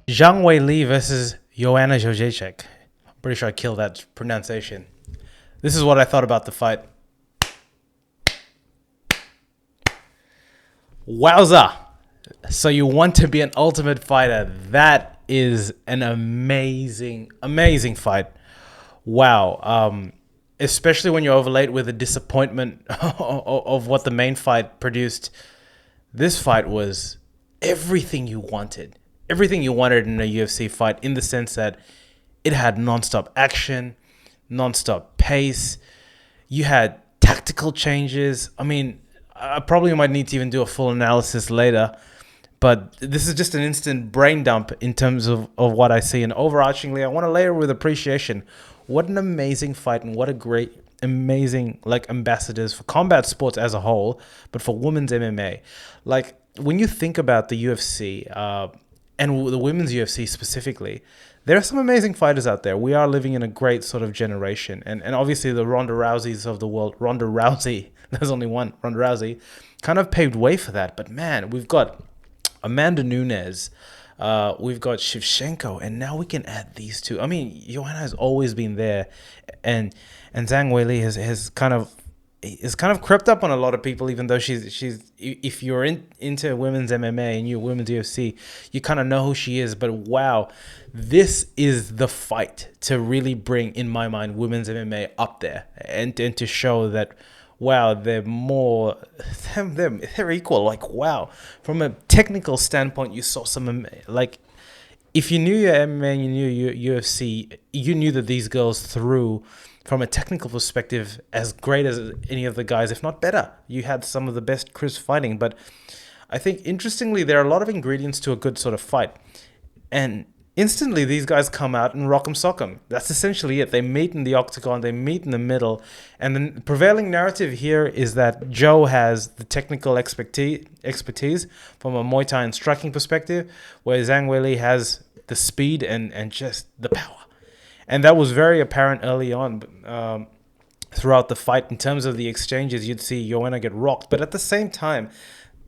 Zhang Weili versus Joanna Jedrzejczyk. I'm pretty sure I killed that pronunciation. This is what I thought about the fight. Wowza! So you want to be an ultimate fighter. That is an amazing, amazing fight. Wow. Especially when you overlay it with the disappointment of what the main fight produced. This fight was everything you wanted. Everything you wanted in a UFC fight, in the sense that it had non-stop action, non-stop pace. You had tactical changes. I mean, I probably might need to even do a full analysis later, but this is just an instant brain dump in terms of what I see. And overarchingly, I want to layer with appreciation. What an amazing fight, and what a great, amazing ambassadors for combat sports as a whole, but for women's MMA. Like, when you think about the UFC, and the women's UFC specifically, there are some amazing fighters out there. We are living in a great sort of generation. And obviously the Ronda Rouseys of the world, Ronda Rousey, there's only one, Ronda Rousey, kind of paved way for that. But man, we've got Amanda Nunes, we've got Shevchenko, and now we can add these two. I mean, Joanna has always been there, and Zhang Weili has kind of crept up on a lot of people, even though she's if you're into women's MMA and you're women's UFC, you kind of know who she is. But wow, this is the fight to really bring, in my mind, women's MMA up there, and to show that wow, they're they're equal. Like, wow, from a technical standpoint, you saw some like, if you knew your MMA and you knew your UFC, you knew that these girls threw, from a technical perspective, as great as any of the guys, if not better. You had some of the best crisp fighting. But I think, interestingly, there are a lot of ingredients to a good sort of fight. And instantly, these guys come out and rock 'em, sock 'em. That's essentially it. They meet in the octagon. They meet in the middle. And the prevailing narrative here is that Joe has the technical expertise from a Muay Thai and striking perspective, where Zhang Weili has the speed and just the power. And that was very apparent early on throughout the fight. In terms of the exchanges, you'd see Joanna get rocked. But at the same time,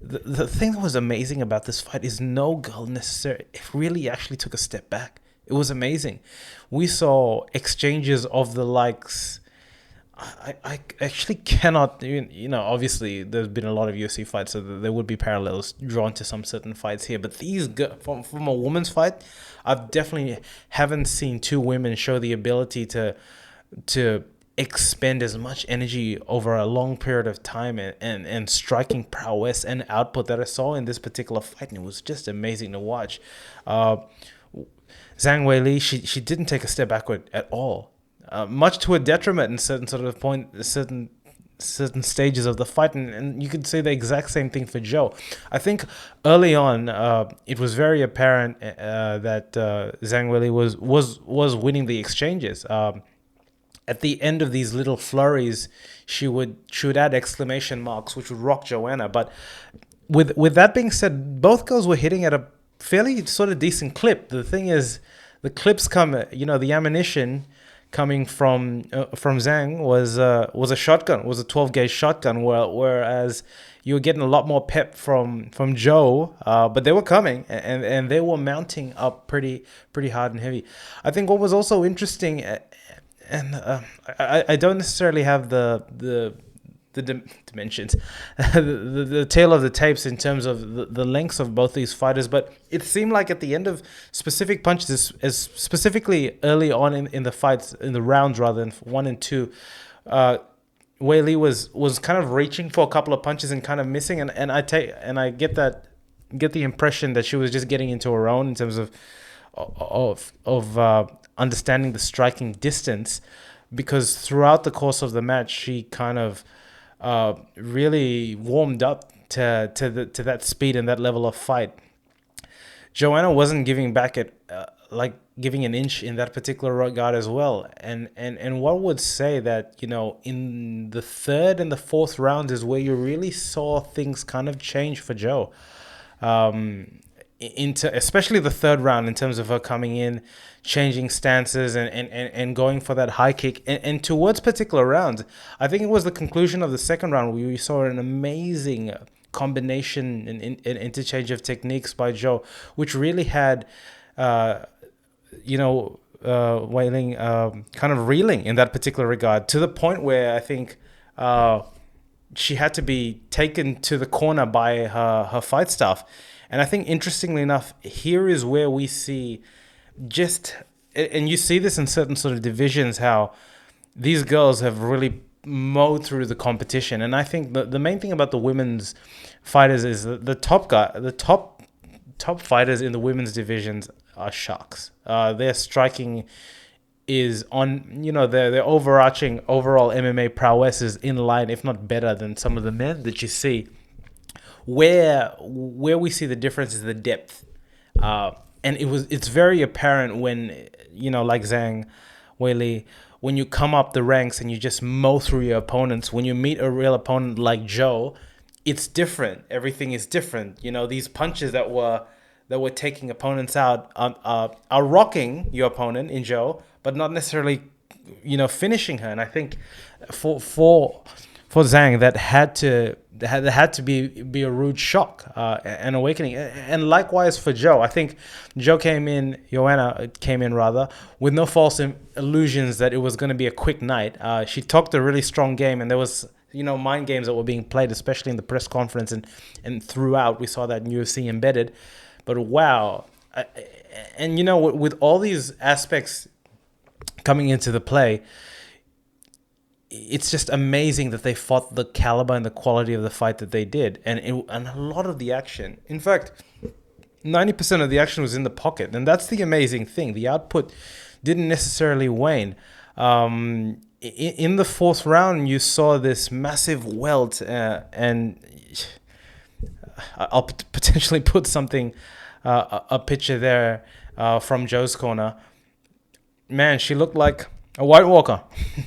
the thing that was amazing about this fight is no girl necessarily really actually took a step back. It was amazing. We saw exchanges of the likes. I actually cannot, obviously there's been a lot of UFC fights, so there would be parallels drawn to some certain fights here. But these, from a woman's fight, I've definitely haven't seen two women show the ability to expend as much energy over a long period of time and striking prowess and output that I saw in this particular fight. And it was just amazing to watch. Zhang Weili, she didn't take a step backward at all. Much to a detriment in certain stages of the fight, and you could say the exact same thing for Joe. I think early on, it was very apparent that Zhang Weili was winning the exchanges. At the end of these little flurries, she would add exclamation marks, which would rock Joanna. But with that being said, both girls were hitting at a fairly sort of decent clip. The thing is, the clips the ammunition coming from Zhang was a shotgun, was a 12 gauge shotgun, whereas you were getting a lot more pep from Joe, but they were coming and they were mounting up pretty hard and heavy. I think what was also interesting, and I don't necessarily have the dimensions, the tail of the tapes in terms of the lengths of both these fighters, but it seemed like at the end of specific punches, as specifically early on in the fights, in the rounds rather than 1 and 2, Weili was kind of reaching for a couple of punches and kind of missing, and I get the impression that she was just getting into her own in terms of understanding the striking distance, because throughout the course of the match she kind of really warmed up to that speed and that level of fight. Joanna wasn't giving back at giving an inch in that particular regard as well. And one would say that, in the third and the fourth round is where you really saw things kind of change for Joe. Into especially the third round, in terms of her coming in, changing stances and going for that high kick. And towards particular rounds, I think it was the conclusion of the second round where we saw an amazing combination and interchange of techniques by Joe, which really had you know, Weili kind of reeling in that particular regard, to the point where I think she had to be taken to the corner by her fight staff. And I think, interestingly enough, here is where we see just, and you see this in certain sort of divisions, how these girls have really mowed through the competition. And I think the main thing about the women's fighters is that the top fighters in the women's divisions are sharks. Their striking is on, you know, their overarching overall MMA prowess is in line, if not better, than some of the men that you see. Where we see the difference is the depth, and it's very apparent when, you know, like Zhang, Weili, when you come up the ranks and you just mow through your opponents. When you meet a real opponent like Joe, it's different. Everything is different. You know, these punches that were taking opponents out are rocking your opponent in Joe, but not necessarily, you know, finishing her. And I think for Zhang, that had to be a rude shock, an awakening. And likewise for Joe. I think Joanna came in rather, with no false illusions that it was going to be a quick night. She talked a really strong game, and there was, you know, mind games that were being played, especially in the press conference and throughout. We saw that in UFC embedded. But wow. And, you know, with all these aspects coming into the play, it's just amazing that they fought the caliber and the quality of the fight that they did. And a lot of the action, in fact, 90% of the action was in the pocket. And that's the amazing thing. The output didn't necessarily wane. In the fourth round, you saw this massive welt, and I'll potentially put something, a picture there from Joe's corner. Man, she looked like a White Walker.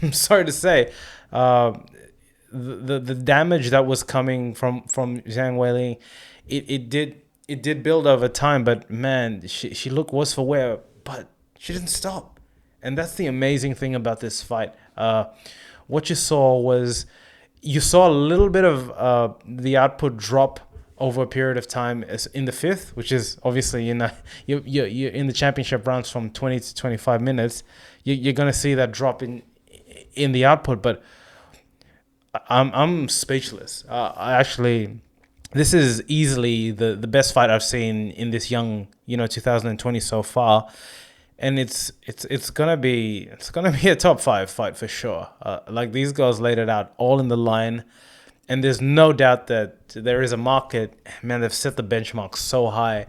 I'm sorry to say. The damage that was coming from Zhang Weili, it did build over time, but man, she looked worse for wear, but she didn't stop. And that's the amazing thing about this fight. What you saw was, you saw a little bit of the output drop over a period of time in the fifth, which is obviously, you know, you're in the championship rounds from 20 to 25 minutes. You're going to see that drop in the output, but I'm speechless. This is easily the best fight I've seen in this young, you know, 2020 so far, and it's gonna be a top 5 fight for sure. Like, these girls laid it out all in the line. And there's no doubt that there is a market. Man, they've set the benchmark so high.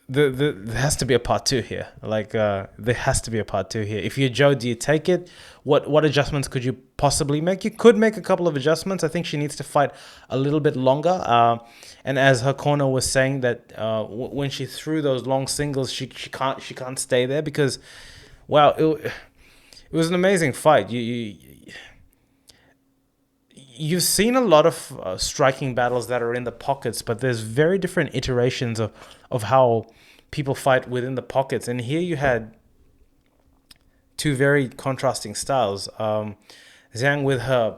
There has to be a part 2 here. Like, there has to be a part 2 here. If you're Joe, do you take it? What adjustments could you possibly make? You could make a couple of adjustments. I think she needs to fight a little bit longer. And as her corner was saying, that when she threw those long singles, she can't stay there, because, wow, it was an amazing fight. You've seen a lot of striking battles that are in the pockets, but there's very different iterations of how people fight within the pockets. And here you had two very contrasting styles. Zhang with her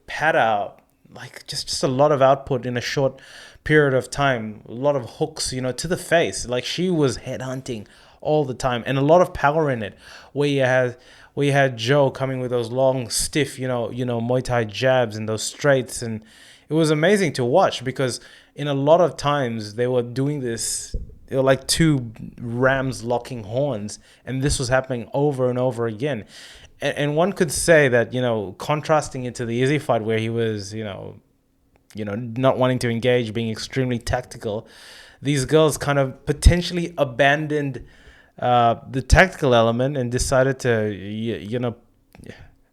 pad out, like just a lot of output in a short period of time. A lot of hooks, you know, to the face. Like, she was headhunting all the time, and a lot of power in it. Where you had Joe coming with those long, stiff, you know, Muay Thai jabs and those straights. And it was amazing to watch, because in a lot of times they were doing this, they were like two rams locking horns, and this was happening over and over again. And one could say that, you know, contrasting it to the Izzy fight, where he was, you know, not wanting to engage, being extremely tactical, these girls kind of potentially abandoned the tactical element and decided to,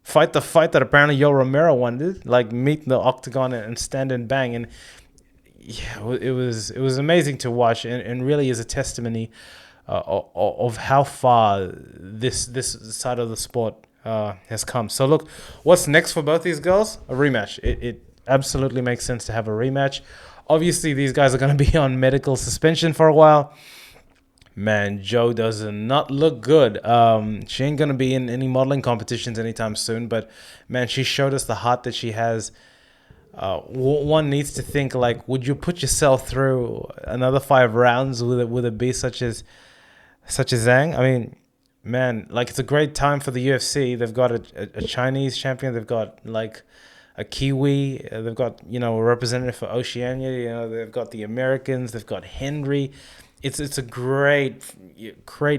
fight the fight that apparently Yo Romero wanted, like meet in the octagon and stand and bang. And yeah, it was amazing to watch, and really is a testimony of how far this side of the sport has come. So look, what's next for both these girls? A rematch. It absolutely makes sense to have a rematch. Obviously, these guys are going to be on medical suspension for a while. Man, Joe does not look good. She ain't going to be in any modeling competitions anytime soon. But, man, she showed us the heart that she has. one needs to think like, would you put yourself through another 5 rounds with a beast such as Zhang? I mean, man, like it's a great time for the UFC. They've got a Chinese champion. They've got like a Kiwi. They've got a representative for Oceania. They've got the Americans. They've got Henry. It's a great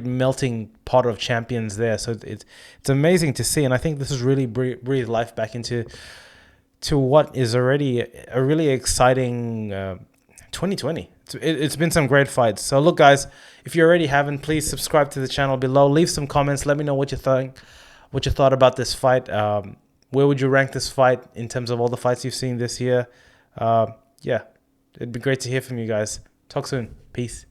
melting pot of champions there. So it's amazing to see, and I think this has really breathed life back into what is already a really exciting 2020. It's been some great fights. So look, guys, if you already haven't, please subscribe to the channel below. Leave some comments. Let me know what you thought about this fight. Where would you rank this fight in terms of all the fights you've seen this year? Yeah, it'd be great to hear from you guys. Talk soon. Peace.